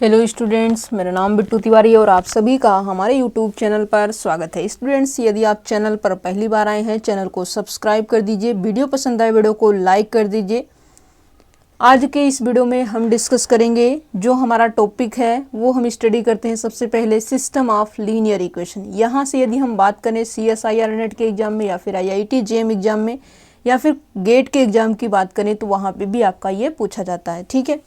Hello students, मेरा नाम बिट्टू तिवारी और आप सभी का हमारे यूट्यूब चैनल पर स्वागत है। स्टूडेंट्स, यदि आप चैनल पर पहली बार आए हैं, चैनल को सब्सक्राइब कर दीजिए, वीडियो पसंद आए वीडियो को लाइक कर दीजिए। आज के इस वीडियो में हम डिस्कस करेंगे, जो हमारा टॉपिक है वो हम स्टडी करते हैं सबसे पहले सिस्टम ऑफ लीनियर इक्वेशन। यहाँ से यदि हम बात करें CSIR नेट के एग्जाम में या फिर IIT JM एग्जाम में या फिर गेट के एग्जाम की बात करें तो वहाँ पे भी आपका ये पूछा जाता है। ठीक है,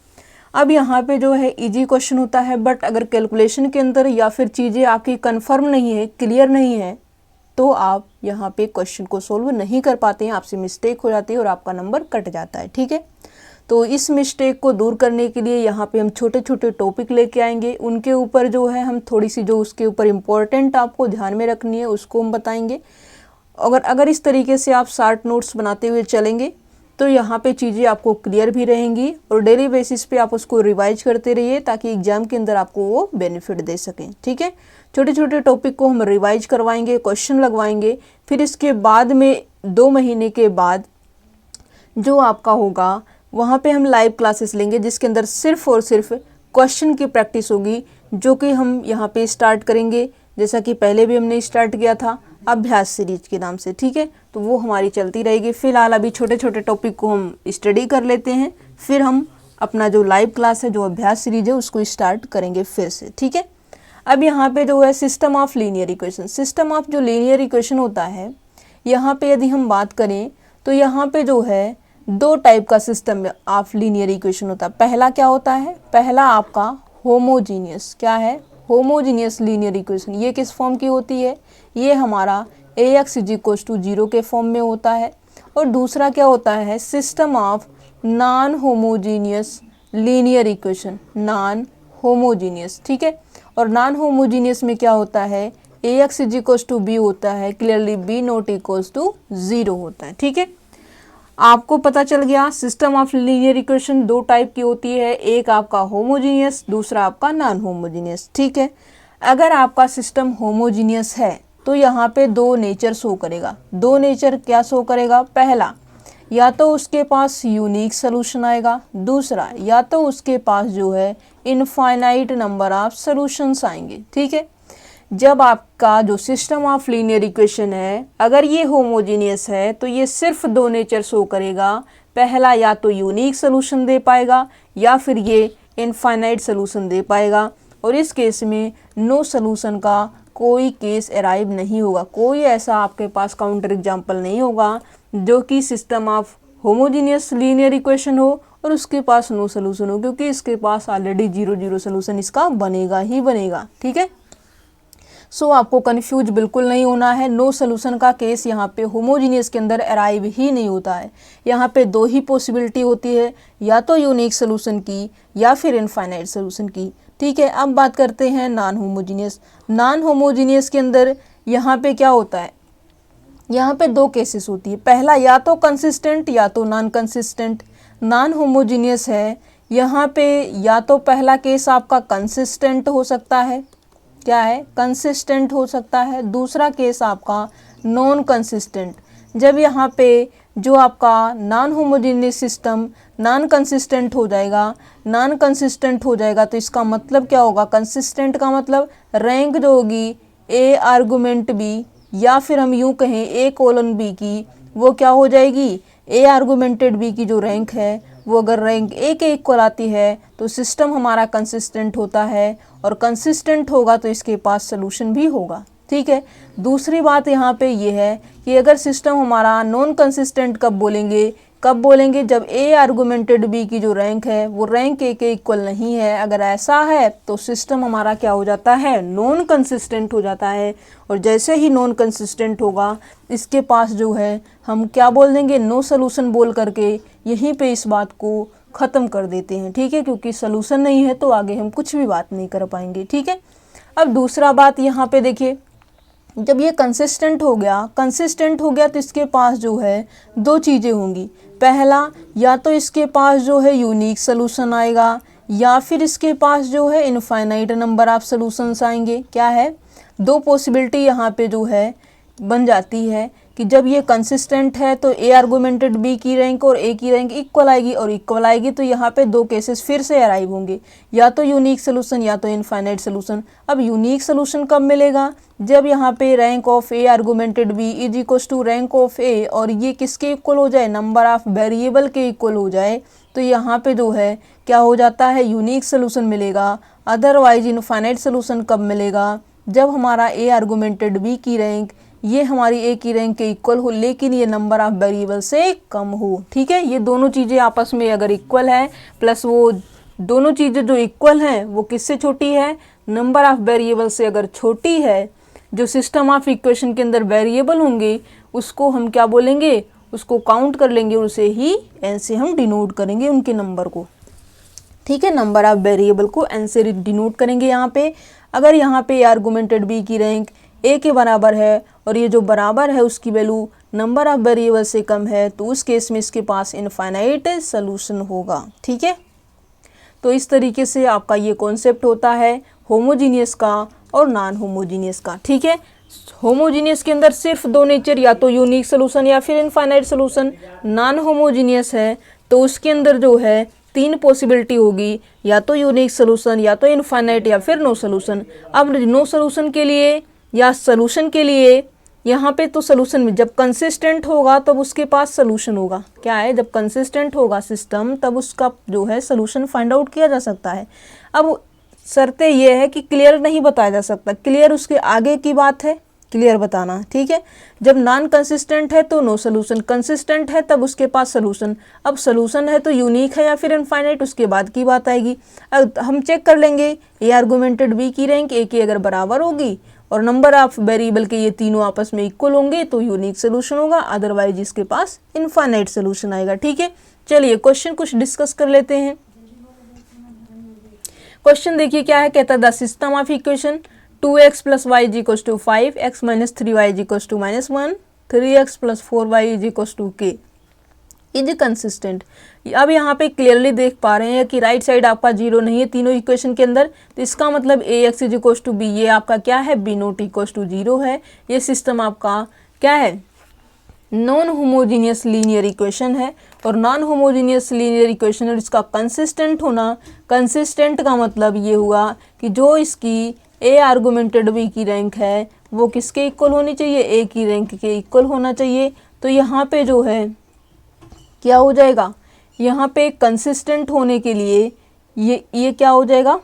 अब यहाँ पे जो है इजी क्वेश्चन होता है, बट अगर कैलकुलेशन के अंदर या फिर चीज़ें आपकी कंफर्म नहीं है, क्लियर नहीं है, तो आप यहाँ पे क्वेश्चन को सोल्व नहीं कर पाते हैं, आपसे मिस्टेक हो जाती है और आपका नंबर कट जाता है। ठीक है, तो इस मिस्टेक को दूर करने के लिए यहाँ पे हम छोटे छोटे टॉपिक लेके आएंगे, उनके ऊपर जो है हम थोड़ी सी जो उसके ऊपर इम्पोर्टेंट आपको ध्यान में रखनी है उसको हम बताएंगे। अगर इस तरीके से आप शार्ट नोट्स बनाते हुए चलेंगे तो यहाँ पे चीज़ें आपको क्लियर भी रहेंगी और डेली बेसिस पे आप उसको रिवाइज करते रहिए ताकि एग्जाम के अंदर आपको वो बेनिफिट दे सकें। ठीक है, छोटे छोटे टॉपिक को हम रिवाइज करवाएंगे, क्वेश्चन लगवाएंगे, फिर इसके बाद में 2 महीने के बाद जो आपका होगा वहाँ पे हम लाइव क्लासेस लेंगे जिसके अंदर सिर्फ और सिर्फ क्वेश्चन की प्रैक्टिस होगी, जो कि हम यहाँ पे स्टार्ट करेंगे जैसा कि पहले भी हमने स्टार्ट किया था अभ्यास सीरीज के नाम से। ठीक है, तो वो हमारी चलती रहेगी। फिलहाल अभी छोटे छोटे टॉपिक को हम स्टडी कर लेते हैं, फिर हम अपना जो लाइव क्लास है, जो अभ्यास सीरीज है, उसको स्टार्ट करेंगे फिर से। ठीक है, अब यहाँ पे जो है system of linear equation, system of जो लीनियर इक्वेशन होता है, यहाँ पे यदि हम बात करें तो यहाँ पे जो है 2 टाइप का सिस्टम ऑफ लीनियर इक्वेशन होता है। पहला क्या होता है, पहला आपका होमोजीनियस, क्या है, होमोजीनियस लीनियर इक्वेशन। ये किस फॉर्म की होती है, ये हमारा AX = 0 के फॉर्म में होता है। और दूसरा क्या होता है, system of non homogeneous linear equation, non homogeneous. ठीक है, और नॉन होमोजीनियस में क्या होता है, AX = B होता है, क्लियरली B ≠ 0 होता है। ठीक है, आपको पता चल गया system of linear equation 2 type की होती है, एक आपका होमोजीनियस, दूसरा आपका नॉन होमोजीनियस। ठीक है, अगर आपका सिस्टम होमोजीनियस है तो यहाँ पे 2 नेचर शो करेगा। 2 नेचर क्या शो करेगा, पहला या तो उसके पास यूनिक सोल्यूशन आएगा, दूसरा या तो उसके पास जो है इनफाइनाइट नंबर ऑफ सॉल्यूशंस आएंगे। ठीक है, जब आपका जो सिस्टम ऑफ लीनियर इक्वेशन है अगर ये होमोजीनियस है तो ये सिर्फ 2 नेचर शो करेगा, पहला या तो यूनिक सोल्यूशन दे पाएगा या फिर ये इनफाइनाइट सोल्यूशन दे पाएगा। और इस केस में नो सोल्यूशन का कोई केस अराइव नहीं होगा, कोई ऐसा आपके पास काउंटर एग्जाम्पल नहीं होगा जो कि system of homogeneous linear equation हो और उसके पास नो सोल्यूशन हो, क्योंकि इसके पास ऑलरेडी 0 सोल्यूशन इसका बनेगा ही बनेगा। ठीक है, सो आपको कंफ्यूज बिल्कुल नहीं होना है, नो सोल्यूशन का केस यहाँ पे होमोजीनियस के अंदर अराइव ही नहीं होता है। यहाँ पे 2 ही पॉसिबिलिटी होती है, या तो यूनिक सोल्यूशन की या फिर इनफाइनाइट सोल्यूशन की। ठीक है, अब बात करते हैं नॉन होमोजीनियस। नॉन होमोजीनियस के अंदर यहाँ पे क्या होता है, यहाँ पे 2 केसेस होती है, पहला या तो कंसिस्टेंट या तो नॉन कंसिस्टेंट। नॉन होमोजीनियस है, यहाँ पे या तो पहला केस आपका कंसिस्टेंट हो सकता है, क्या है, कंसिस्टेंट हो सकता है, दूसरा केस आपका नॉन कंसिस्टेंट। जब यहाँ पे जो आपका non homogeneous system non consistent हो जाएगा, नॉन कंसिस्टेंट हो जाएगा तो इसका मतलब क्या होगा, कंसिस्टेंट का मतलब रैंक जो होगी A आर्गुमेंट B, या फिर हम यूँ कहें A:B की, वो क्या हो जाएगी, A आर्गुमेंटेड B की जो रैंक है वो अगर रैंक A के इक्वल आती है तो सिस्टम हमारा कंसिस्टेंट होता है, और कंसिस्टेंट होगा तो इसके पास सलूशन भी होगा। ठीक है, दूसरी बात यहाँ पे ये है कि अगर सिस्टम हमारा नॉन कंसिस्टेंट कब बोलेंगे, जब A आर्गुमेंटेड B की जो रैंक है वो रैंक A के इक्वल नहीं है। अगर ऐसा है तो सिस्टम हमारा क्या हो जाता है, नॉन कंसिस्टेंट हो जाता है। और जैसे ही नॉन कंसिस्टेंट होगा इसके पास जो है हम क्या बोल देंगे, नो सोल्यूशन बोल करके यहीं पे इस बात को ख़त्म कर देते हैं। ठीक है, क्योंकि सोल्यूशन नहीं है तो आगे हम कुछ भी बात नहीं कर पाएंगे। ठीक है, अब दूसरा बात यहाँ पे देखिए, जब ये कंसिस्टेंट हो गया तो इसके पास जो है 2 चीज़ें होंगी, पहला या तो इसके पास जो है यूनिक सोल्यूशन आएगा या फिर इसके पास जो है इनफाइनाइट नंबर ऑफ सॉल्यूशंस आएंगे। क्या है, 2 पॉसिबिलिटी यहाँ पे जो है बन जाती है, कि जब ये कंसिस्टेंट है तो ए आर्गुमेंटेड बी की रैंक और ए की रैंक इक्वल आएगी, और इक्वल आएगी तो यहाँ पे दो केसेस फिर से अराइव होंगे, या तो यूनिक सोल्यूशन या तो इनफाइनाइट सोल्यूशन। अब यूनिक सोल्यूशन कब मिलेगा? जब यहाँ पे rank of A augmented B is equal to rank of A, और ये किसके इक्वल हो जाए? नंबर ऑफ वेरिएबल के इक्वल हो जाए, तो यहाँ पे जो है क्या हो जाता है? यूनिक सोल्यूशन मिलेगा। अदरवाइज इनफाइनाइट सोल्यूशन कब मिलेगा? जब हमारा ए आर्गुमेंटेड बी की रैंक ये हमारी ए की रैंक के इक्वल हो, लेकिन ये नंबर ऑफ वेरिएबल से कम हो। ठीक है, ये दोनों चीज़ें आपस में अगर इक्वल है, प्लस वो दोनों चीज़ें जो इक्वल हैं वो किससे छोटी है? नंबर ऑफ वेरिएबल से अगर छोटी है, जो सिस्टम ऑफ इक्वेशन के अंदर वेरिएबल होंगे उसको हम क्या बोलेंगे? उसको काउंट कर लेंगे, उसे ही एन से हम डिनोट करेंगे उनके नंबर को। ठीक है, नंबर ऑफ वेरिएबल को एन से डिनोट करेंगे यहाँ पे। अगर यहाँ पे आर्गुमेंटेड बी की रैंक ए के बराबर है और ये जो बराबर है उसकी वैल्यू नंबर ऑफ वेरिएबल से कम है, तो उस केस में इसके पास इनफाइनाइट सोल्यूशन होगा। ठीक है, तो इस तरीके से आपका ये कॉन्सेप्ट होता है होमोजीनियस का और नॉन होमोजीनियस का। ठीक है, होमोजीनियस के अंदर सिर्फ दो नेचर, या तो यूनिक सोल्यूशन या फिर इनफाइनाइट सोल्यूशन। नॉन होमोजीनियस है तो उसके अंदर जो है तीन पॉसिबिलिटी होगी, या तो यूनिक सोल्यूशन या तो इनफाइनाइट या फिर नो सोल्यूशन। अब नो सोल्यूशन के लिए या सोल्यूशन के लिए यहाँ पे तो सोल्यूशन में जब कंसिस्टेंट होगा तब उसके पास सोल्यूशन होगा। क्या है? जब कंसिस्टेंट होगा सिस्टम तब उसका जो है सोल्यूशन फाइंड आउट किया जा सकता है। अब शर्तें ये है कि क्लियर नहीं बताया जा सकता, क्लियर उसके आगे की बात है, क्लियर बताना। ठीक है, जब नॉन कंसिस्टेंट है तो नो सोल्यूशन, कंसिस्टेंट है तब उसके पास सोल्यूशन। अब सोल्यूशन है तो यूनिक है या फिर इनफाइनाइट, उसके बाद की बात आएगी। अब हम चेक कर लेंगे ए आर्गुमेंटेड बी की रैंक ए की अगर बराबर होगी और नंबर ऑफ वेरिएबल के ये तीनों आपस में इक्वल होंगे तो यूनिक सोल्यूशन होगा, अदरवाइज इसके पास इनफाइनाइट सोल्यूशन आएगा। ठीक है, चलिए क्वेश्चन कुछ डिस्कस कर लेते हैं। क्वेश्चन देखिए क्या है, कहता है the system of equation 2x + y = 5, x - 3y = -1, 3x + 4y = k is consistent. अब यहाँ पे क्लियरली देख पा रहे हैं कि राइट साइड आपका जीरो नहीं है तीनों इक्वेशन के अंदर, तो इसका मतलब ax = b, ये आपका क्या है? b नॉट = 0 है। ये सिस्टम आपका क्या है? नॉन होमोजीनियस लीनियर इक्वेशन है, और नॉन होमोजीनियस लीनियर इक्वेशन और इसका कंसिस्टेंट होना, कंसिस्टेंट का मतलब ये हुआ कि जो इसकी ए आर्गुमेंटेड बी की रैंक है वो किसके इक्वल होनी चाहिए? ए की रैंक के इक्वल होना चाहिए। तो यहाँ पे जो है क्या हो जाएगा? यहाँ पे कंसिस्टेंट होने के लिए ये क्या हो जाएगा?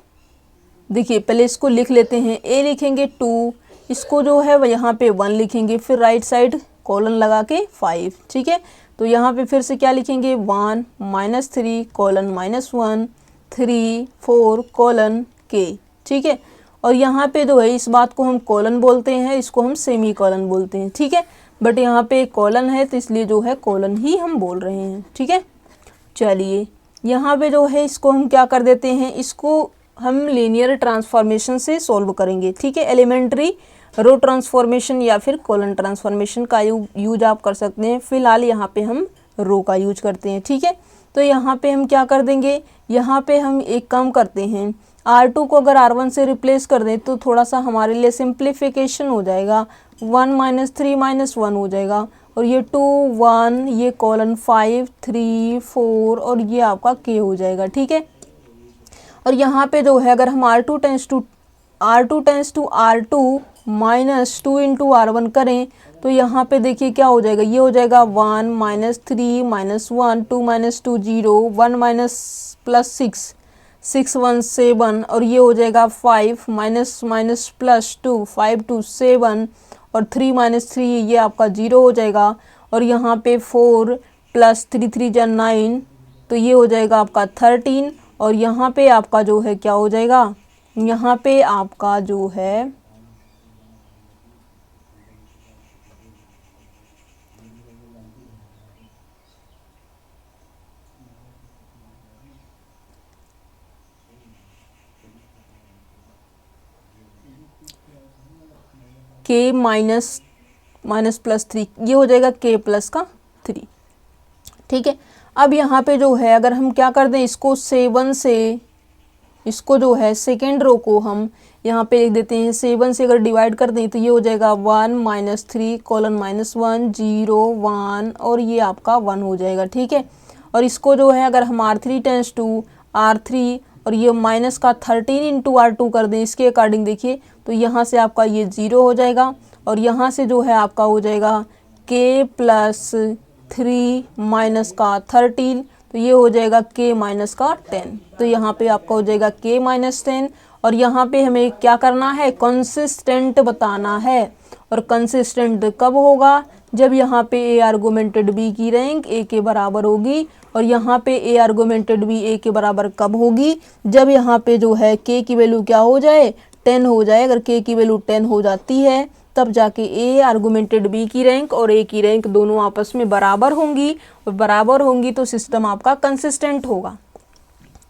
देखिए पहले इसको लिख लेते हैं, ए लिखेंगे 2, इसको जो है यहाँ पे 1 लिखेंगे, फिर राइट साइड कॉलन लगा के 5। ठीक है, तो यहाँ पे फिर से क्या लिखेंगे? 1 - 3 (-1), 3 4 (k). ठीक है, और यहाँ पे जो है इस बात को हम कॉलन बोलते हैं, इसको हम सेमी कॉलन बोलते हैं। ठीक है, बट यहाँ पे कॉलन है तो इसलिए जो है कॉलन ही हम बोल रहे हैं। ठीक है, चलिए यहाँ पे जो है इसको हम क्या कर देते हैं, इसको हम लीनियर ट्रांसफॉर्मेशन से सॉल्व करेंगे। ठीक है, एलिमेंट्री रो ट्रांसफॉर्मेशन या फिर कॉलन ट्रांसफॉर्मेशन का यूज आप कर सकते हैं। फिलहाल यहाँ पे हम रो का यूज करते हैं। ठीक है, तो यहाँ पे हम क्या कर देंगे, यहाँ पे हम एक काम करते हैं, R2 को अगर R1 से रिप्लेस कर दें तो थोड़ा सा हमारे लिए सिंप्लीफिकेशन हो जाएगा। 1 - 3 - 1 हो जाएगा, और ये 2 1 ये कॉलन 5 3 4 और ये आपका k हो जाएगा। ठीक है, और यहाँ पे जो है अगर हम R2 tense to R2 - 2 × R1 करें तो यहाँ पे देखिए क्या हो जाएगा, ये हो जाएगा 1 - 3 - 1 2 - 2 0 1 + 6 6 1 7, और ये हो जाएगा 5 -+2 5 2 7, और 3 - 3 ये आपका 0 हो जाएगा, और यहाँ पे 4 + 3 3 × 9, तो ये हो जाएगा आपका 13, और यहाँ पे आपका जो है क्या हो जाएगा, यहाँ पे आपका जो है k -+3, ये हो जाएगा k + 3। ठीक है, अब यहाँ पे जो है अगर हम क्या कर दें, इसको 7 से इसको जो है सेकेंड रो को हम यहाँ पे लिख देते हैं 7 से अगर डिवाइड कर दें तो ये हो जाएगा 1 - 3 कोलन -1 0 1 और ये आपका 1 हो जाएगा, ठीक है। और इसको जो है अगर हम R3 टेंस टू R3 और ये माइनस का 13 इंटू R2 कर दें इसके अकॉर्डिंग देखिए तो यहाँ से आपका ये 0 हो जाएगा और यहाँ से जो है आपका हो जाएगा K + 3 माइनस का 13 तो ये हो जाएगा K माइनस का 10। तो यहाँ पे आपका हो जाएगा K - 10 और यहाँ पे हमें क्या करना है, कंसिस्टेंट बताना है। और कंसिस्टेंट कब होगा, जब यहाँ पे A आर्गुमेंटेड B की रैंक A के बराबर होगी। और यहाँ पे A आर्गुमेंटेड B A के बराबर कब होगी, जब यहाँ पे जो है K की वैल्यू क्या हो जाए, 10 हो जाए। अगर K की वैल्यू 10 हो जाती है तब जाके A आर्गुमेंटेड B की रैंक और A की रैंक दोनों आपस में बराबर होंगी और बराबर होंगी तो सिस्टम आपका कंसिस्टेंट होगा।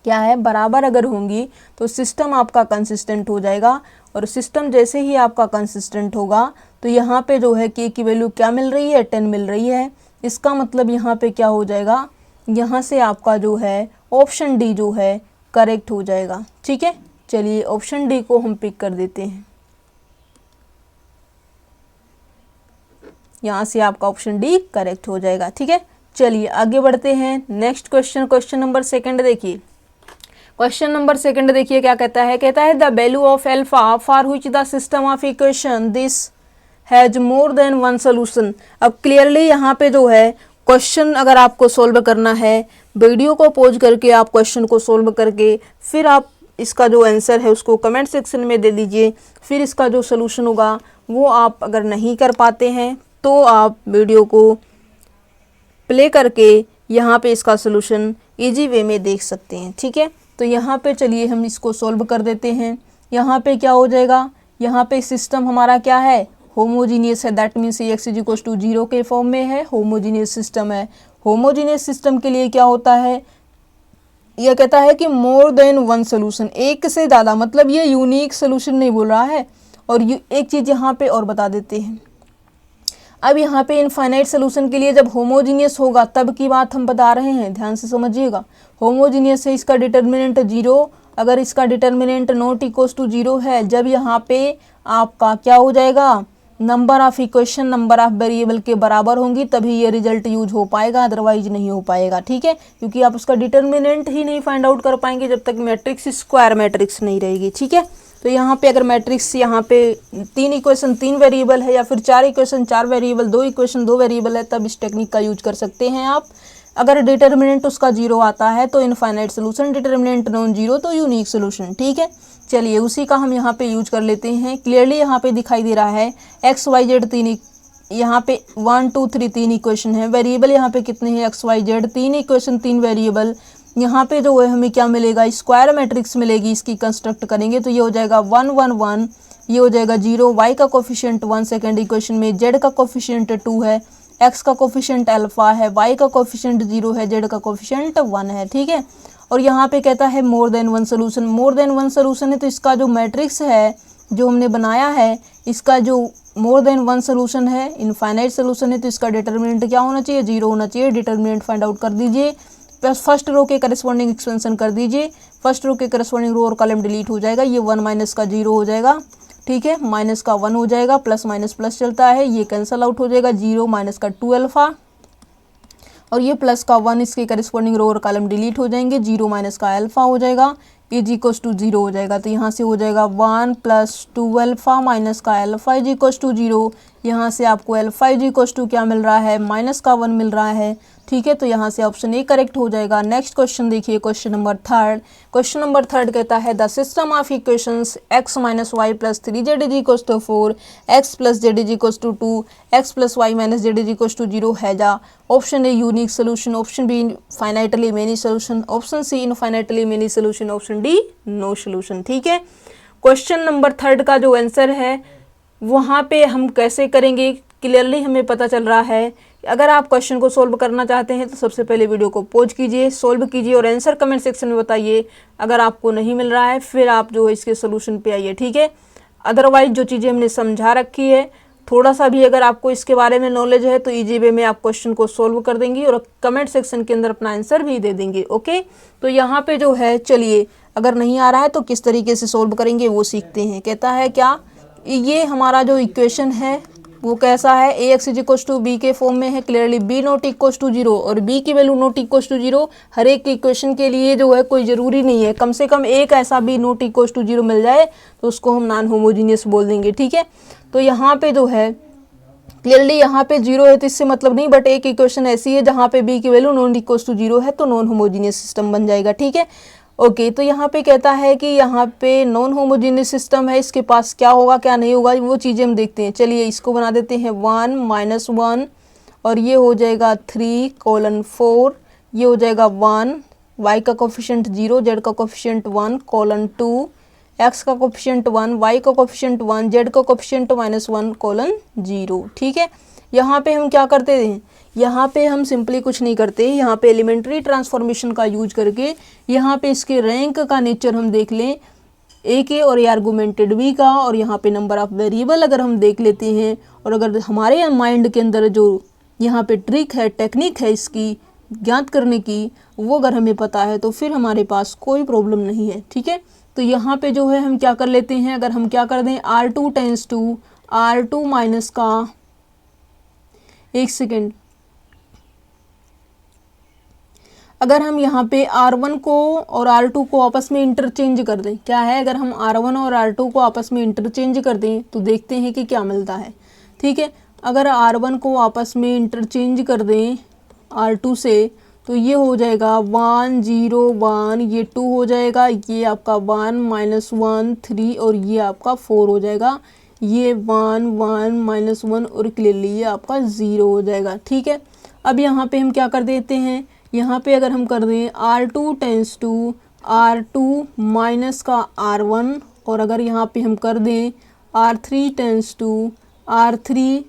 क्या है, बराबर अगर होंगी तो सिस्टम आपका कंसिस्टेंट हो जाएगा। और सिस्टम जैसे ही आपका कंसिस्टेंट होगा तो यहाँ पे जो है K की वैल्यू क्या मिल रही है, 10 मिल रही है। इसका मतलब यहाँ पे क्या हो जाएगा, यहाँ से आपका जो है ऑप्शन डी जो है करेक्ट हो जाएगा, ठीक है। चलिए ऑप्शन डी को हम पिक कर देते हैं, यहाँ से आपका ऑप्शन डी करेक्ट हो जाएगा, ठीक है। चलिए आगे बढ़ते हैं। Next question, question number second देखिए। क्वेश्चन नंबर सेकंड देखिए क्या कहता है, कहता है the value of alpha for which the system of equation this has more than one solution. अब क्लियरली यहाँ पे जो है क्वेश्चन अगर आपको सोल्व करना है, वीडियो को पॉज करके आप क्वेश्चन को सोल्व करके फिर आप इसका जो आंसर है उसको कमेंट सेक्शन में दे दीजिए। फिर इसका जो सोल्यूशन होगा वो आप अगर नहीं कर पाते हैं तो आप वीडियो को प्ले करके यहाँ पे इसका सोल्यूशन इजी वे में देख सकते हैं, ठीक है। तो यहाँ पे चलिए हम इसको सॉल्व कर देते हैं। यहाँ पे क्या हो जाएगा, यहाँ पे सिस्टम हमारा क्या है, होमोजीनियस है। दैट मीन्स x = 0 के फॉर्म में है, होमोजीनियस सिस्टम है। होमोजीनियस सिस्टम के लिए क्या होता है, यह कहता है कि मोर देन वन सोल्यूशन, एक से ज़्यादा, मतलब ये यूनिक सोल्यूशन नहीं बोल रहा है। और एक चीज़ यहाँ पे और बता देते हैं, अब यहाँ पे इनफाइनाइट सोल्यूशन के लिए जब होमोजीनियस होगा तब की बात हम बता रहे हैं, ध्यान से समझिएगा। होमोजीनियस है, इसका डिटर्मिनेंट 0, अगर इसका डिटर्मिनेंट नॉट इक्वल टू 0 है, जब यहाँ पे आपका क्या हो जाएगा, number of equation number of variable के बराबर होंगी तभी ये रिजल्ट यूज हो पाएगा, अदरवाइज नहीं हो पाएगा, ठीक है। क्योंकि आप उसका डिटर्मिनेंट ही नहीं फाइंड आउट कर पाएंगे जब तक मैट्रिक्स स्क्वायर मैट्रिक्स नहीं रहेगी, ठीक है। तो यहाँ पे अगर मैट्रिक्स यहाँ पे 3 इक्वेशन 3 वेरिएबल है या फिर 4 इक्वेशन 4 वेरिएबल 2 इक्वेशन 2 वेरिएबल है, तब इस टेक्निक का यूज कर सकते हैं आप। अगर डिटर्मिनेंट उसका 0 आता है तो इनफाइनाइट सोल्यूशन, डिटर्मिनेंट नॉन 0 तो यूनिक सोल्यूशन, ठीक है। चलिए उसी का हम यहाँ पे यूज कर लेते हैं। क्लियरली यहाँ पे दिखाई दे रहा है एक्स वाई जेड 3, यहाँ पे 1 2 3 3 इक्वेशन है। वेरिएबल यहाँ पे कितने हैं, X Y Z, 3 equation 3 variable. यहाँ पे जो है हमें क्या मिलेगा, स्क्वायर मैट्रिक्स मिलेगी। इसकी कंस्ट्रक्ट करेंगे तो ये हो जाएगा 1 1 1, ये हो जाएगा 0, वाई का कोफिशिएंट 1 सेकेंड इक्वेशन में, जेड का कोफिशिएंट 2 है, एक्स का कोफिशिएंट अल्फा है, वाई का कोफिशिएंट 0 है, जेड का कोफिशिएंट 1 है, ठीक है। और यहाँ पे कहता है more than one solution, more than one solution है तो इसका जो मैट्रिक्स है जो हमने बनाया है, इसका जो मोर देन वन सोल्यूशन है, इनफाइनाइट सोल्यूशन है, तो इसका डिटर्मिनेंट क्या होना चाहिए, 0 होना चाहिए। डिटर्मिनेंट फाइंड आउट कर दीजिए, प्लस फर्स्ट रो के करस्पॉन्डिंग एक्सपेंशन कर दीजिए, फर्स्ट रो के करस्पॉन्डिंग रो और कॉलम डिलीट हो जाएगा, ये 1 माइनस का 0 हो जाएगा, ठीक है, माइनस का 1 हो जाएगा, प्लस माइनस प्लस चलता है, ये कैंसल आउट हो जाएगा, 0 माइनस का 2 अल्फा और ये प्लस का 1, इसके करस्पॉन्डिंग रो और कॉलम डिलीट हो जाएंगे, 0 माइनस का अल्फा हो जाएगा, इज इक्वल टू 0 हो जाएगा। तो यहाँ से हो जाएगा 1 + 2 अल्फा माइनस का अल्फा इज इक्वल टू 0। यहाँ से आपको अल्फा इज इक्वल टू क्या मिल रहा है, माइनस का 1 मिल रहा है, ठीक है। तो यहाँ से ऑप्शन ए करेक्ट हो जाएगा। नेक्स्ट क्वेश्चन देखिए, question number third. Question number third कहता है the system of equations x - y + 3z is equal to 4, x + z is equal to 2, x + y - z is equal to 0 है जा। Option A unique solution, option B finitely many solution, option C infinitely many solution, option D no solution, ठीक है। Question number third का जो answer है वहाँ पे हम कैसे करेंगे, क्लियरली हमें पता चल रहा है। अगर आप क्वेश्चन को सोल्व करना चाहते हैं तो सबसे पहले वीडियो को पॉज कीजिए, सोल्व कीजिए और आंसर कमेंट सेक्शन में बताइए। अगर आपको नहीं मिल रहा है फिर आप जो है इसके सोल्यूशन पे आइए, ठीक है। अदरवाइज जो चीज़ें हमने समझा रखी है, थोड़ा सा भी अगर आपको इसके बारे में नॉलेज है तो इजी वे में आप क्वेश्चन को सोल्व कर देंगी और कमेंट सेक्शन के अंदर अपना आंसर भी दे देंगे, ओके। तो यहाँ पे जो है चलिए अगर नहीं आ रहा है तो किस तरीके से सोल्व करेंगे वो सीखते हैं। कहता है क्या, ये हमारा जो इक्वेशन है वो कैसा है, A X is equals to B के फॉर्म में है। Clearly B not equals to 0 और बी की वैल्यू नॉट इक्वल्स टू 0 हर एक इक्वेशन के लिए जो है कोई ज़रूरी नहीं है, कम से कम एक ऐसा बी नॉट इक्वल्स टू 0 मिल जाए तो उसको हम नॉन होमोजीनियस बोल देंगे। ठीक है, तो यहाँ पे जो है क्लियरली यहाँ पे 0 है तो इससे मतलब नहीं, बट एक इक्वेशन ऐसी है जहाँ पे बी की वैल्यू नॉन इक्वल्स टू 0 है तो नॉन होमोजीनियस सिस्टम बन जाएगा। ठीक है, ओके तो यहाँ पे कहता है कि यहाँ पे नॉन होमोजीनियस सिस्टम है, इसके पास क्या होगा क्या नहीं होगा वो चीज़ें हम देखते हैं। चलिए इसको बना देते हैं 1 - 1 और ये हो जाएगा 3:4, ये हो जाएगा 1, y का कोफिशिएंट 0, z का कोफिशिएंट 1:2, x का कोफिशिएंट 1, y का कोफिशिएंट 1, z का कोफिशिएंट -1:0। ठीक है, यहाँ पे हम क्या करते हैं, यहाँ पे हम सिंपली कुछ नहीं करते, यहाँ पे एलिमेंट्री ट्रांसफॉर्मेशन का यूज करके यहाँ पे इसके रैंक का नेचर हम देख लें, ए के और ए आर्गुमेंटेड बी का, और यहाँ पे नंबर ऑफ वेरिएबल अगर हम देख लेते हैं, और अगर हमारे माइंड के अंदर जो यहाँ पे ट्रिक है, टेक्निक है इसकी ज्ञात करने की, वो अगर हमें पता है तो फिर हमारे पास कोई प्रॉब्लम नहीं है। ठीक है, तो यहाँ पे जो है हम क्या कर लेते हैं, अगर हम क्या कर दें R2 tense to R2 minus का, एक सेकेंड, अगर हम यहाँ पे R1 को और R2 को आपस में इंटरचेंज कर दें, क्या है, अगर हम R1 और R2 को आपस में इंटरचेंज कर दें तो देखते हैं कि क्या मिलता है। ठीक है, अगर R1 को आपस में इंटरचेंज कर दें R2 से तो ये हो जाएगा 1 0 1, ये 2 हो जाएगा, ये आपका 1 - 1 3 और ये आपका 4 हो जाएगा, ये 1 1 -1 और क्लियरली ये आपका 0 हो जाएगा। ठीक है, अब यहाँ पे हम क्या कर देते हैं, यहाँ पे अगर हम कर दें R2 tense to R2 minus का R1, और अगर यहाँ पे हम कर दें R3 tense to R3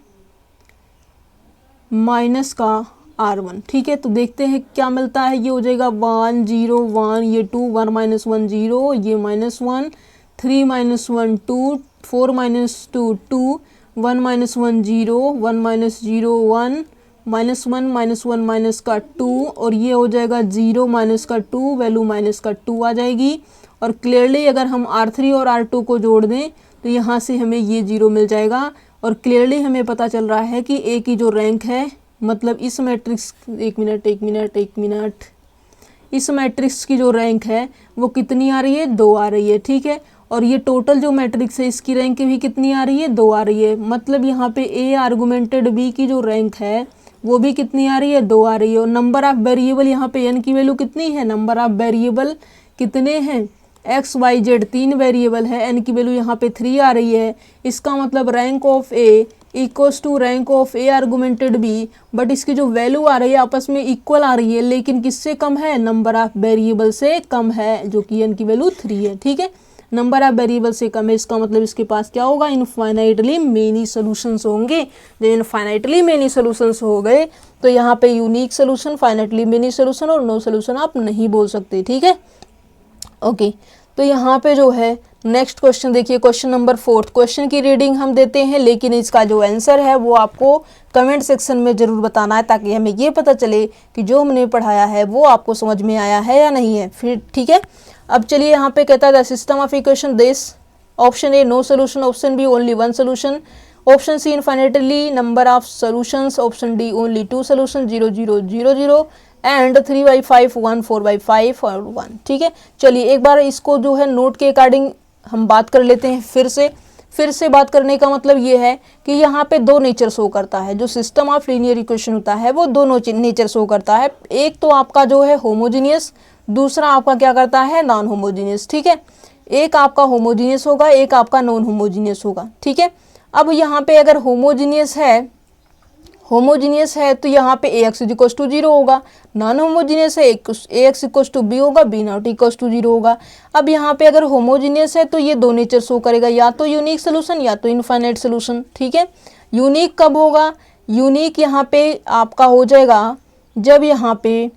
minus का R1। ठीक है, तो देखते हैं क्या मिलता है, ये हो जाएगा 1 0 1, ये 2 1 - 1 0, ये -1 3 - 1 2 4 - 2 2 1 - 1 0 1 - 0 1 -1 -1 माइनस का 2 और ये हो जाएगा 0 माइनस का 2, वैल्यू माइनस का 2 आ जाएगी। और क्लियरली अगर हम R3 और R2 को जोड़ दें तो यहाँ से हमें ये 0 मिल जाएगा। और क्लियरली हमें पता चल रहा है कि ए की जो रैंक है, मतलब इस मैट्रिक्स, एक मिनट, इस मैट्रिक्स की जो रैंक है वो कितनी आ रही है, 2 आ रही है। ठीक है, और ये टोटल जो मैट्रिक्स है इसकी रैंक भी कितनी आ रही है, 2 आ रही है। मतलब यहाँ पे ए आर्गुमेंटेड बी की जो रैंक है वो भी कितनी आ रही है, 2 आ रही है। और नंबर ऑफ वेरिएबल यहाँ पे एन की वैल्यू कितनी है, नंबर ऑफ वेरिएबल कितने हैं, एक्स वाई जेड 3 वेरिएबल है, एन की वैल्यू यहाँ पे 3 आ रही है। इसका मतलब rank of A equals to rank of A augmented B, but इसकी जो वैल्यू आ रही है आपस में इक्वल आ रही है, लेकिन किससे कम है, नंबर ऑफ वेरिएबल से कम है, जो कि एन की वैल्यू 3 है। ठीक है, नंबर ऑफ वेरिएबल से कम है, इसका मतलब इसके पास क्या होगा, इनफाइनाइटली मेनी सॉल्यूशंस होंगे। जब इनफाइनाइटली मेनी सॉल्यूशंस हो गए तो यहाँ पे unique solution, finitely many solution और नो सॉल्यूशन आप नहीं बोल सकते। ठीक है, ओके तो यहाँ पे जो है नेक्स्ट क्वेश्चन देखिए, क्वेश्चन नंबर 4। क्वेश्चन की रीडिंग हम देते हैं, लेकिन इसका जो आंसर है वो आपको कमेंट सेक्शन में ज़रूर बताना है, ताकि हमें ये पता चले कि जो हमने पढ़ाया है वो आपको समझ में आया है या नहीं है। फिर ठीक है, अब चलिए यहाँ पे कहता है the system of equation this, option A no solution, option B only 1 solution, option C infinitely number of solutions, option D only 2 solution 0 0 0 0 and 3/5 1 4/5 और 1। ठीक है, चलिए एक बार इसको जो है नोट के अकॉर्डिंग हम बात कर लेते हैं। फिर से बात करने का मतलब ये है कि यहाँ पे 2 नेचर शो करता है, जो सिस्टम ऑफ लीनियर इक्वेशन होता है वो दोनों नेचर शो करता है। एक तो आपका जो है होमोजीनियस, दूसरा आपका क्या करता है, नॉन होमोजीनियस। ठीक है, एक आपका होमोजीनियस होगा, एक आपका नॉन होमोजीनियस होगा। ठीक है, अब यहाँ पे अगर होमोजीनियस है तो यहाँ पे ax इक्वल्स टू 0 होगा, नॉन होमोजीनियस है ax इक्वल्स टू b होगा, b नॉट इक्वल्स टू 0 होगा। अब यहाँ पे अगर होमोजीनियस है तो ये 2 नेचर शो करेगा, या तो यूनिक सोल्यूशन या तो इनफाइनाइट सोल्यूशन। ठीक है, यूनिक कब होगा, यूनिक यहाँ पे आपका हो जाएगा जब यहाँ पे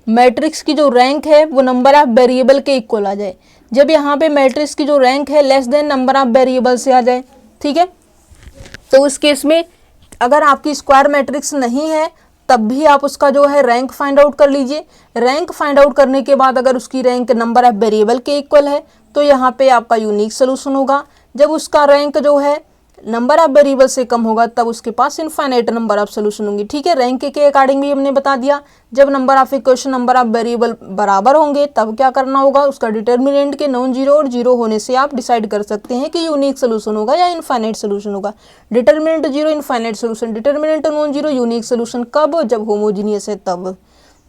मैट्रिक्स की जो रैंक है वो नंबर ऑफ वेरिएबल के इक्वल आ जाए, जब यहाँ पे मैट्रिक्स की जो रैंक है less than number of variable से आ जाए। ठीक है, तो उस केस में अगर आपकी स्क्वायर मैट्रिक्स नहीं है तब भी आप उसका जो है रैंक फाइंड आउट कर लीजिए। रैंक फाइंड आउट करने के बाद अगर उसकी रैंक नंबर ऑफ वेरिएबल के इक्वल है तो यहाँ पे आपका यूनिक सोल्यूशन होगा। जब उसका रैंक जो है नंबर ऑफ वेरिएबल से कम होगा तब उसके पास इनफाइनाइट नंबर ऑफ सोल्यूशन होंगे। ठीक है, रैंक के अकॉर्डिंग भी हमने बता दिया। जब number of equation number of variable बराबर होंगे तब क्या करना होगा, उसका डिटर्मिनेंट के नॉन जीरो और जीरो होने से आप डिसाइड कर सकते हैं कि यूनिक सोल्यूशन होगा या इनफाइनाइट सोल्यूशन होगा। Determinant zero infinite solution, determinant non zero unique solution कब, जब होमोजीनियस है तब।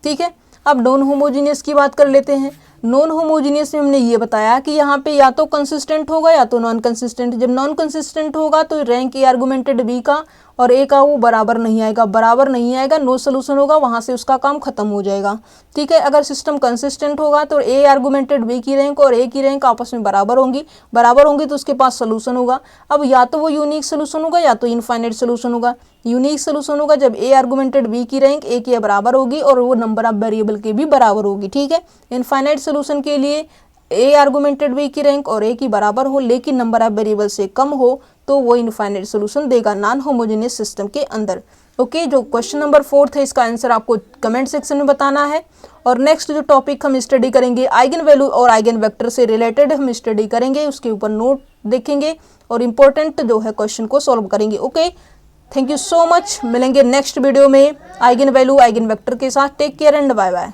ठीक है, अब नॉन होमोजीनियस की बात कर लेते हैं। नॉन होमोजीनियस में हमने ये बताया कि यहाँ पे या तो कंसिस्टेंट होगा या तो नॉन कंसिस्टेंट। जब नॉन कंसिस्टेंट होगा तो रैंक ए आर्गुमेंटेड बी का और ए का वो बराबर नहीं आएगा, बराबर नहीं आएगा, नो सोल्यूशन होगा, वहाँ से उसका काम खत्म हो जाएगा। ठीक है, अगर सिस्टम कंसिस्टेंट होगा तो ए आर्गुमेंटेड बी की रैंक और ए की रैंक आपस में बराबर होंगी तो उसके पास सोल्यूशन होगा। अब या तो वो यूनिक सोल्यूशन होगा या तो इनफाइनाइट सोल्यूशन होगा। यूनिक सोल्यूशन होगा जब ए आर्गुमेंटेड बी की रैंक ए के बराबर होगी और वो नंबर ऑफ वेरिएबल के भी बराबर होगी। ठीक है, इनफाइनाइट सोल्यूशन के लिए ए आर्गुमेंटेड बी की रैंक और ए की बराबर हो लेकिन नंबर ऑफ वेरिएबल से कम हो तो वो इनफाइनाइट सोल्यूशन देगा नॉन होमोजेनियस सिस्टम के अंदर। ओके, जो क्वेश्चन नंबर 4 है इसका आंसर आपको कमेंट सेक्शन में बताना है। और नेक्स्ट जो टॉपिक हम स्टडी करेंगे आइगन वैल्यू और आइगन वेक्टर से रिलेटेड हम स्टडी करेंगे, उसके ऊपर नोट देखेंगे और इम्पोर्टेंट जो है क्वेश्चन को सॉल्व करेंगे। Okay, thank you so much. मिलेंगे नेक्स्ट वीडियो में आइगन वैल्यू आइगन वेक्टर के साथ। Take care and bye bye.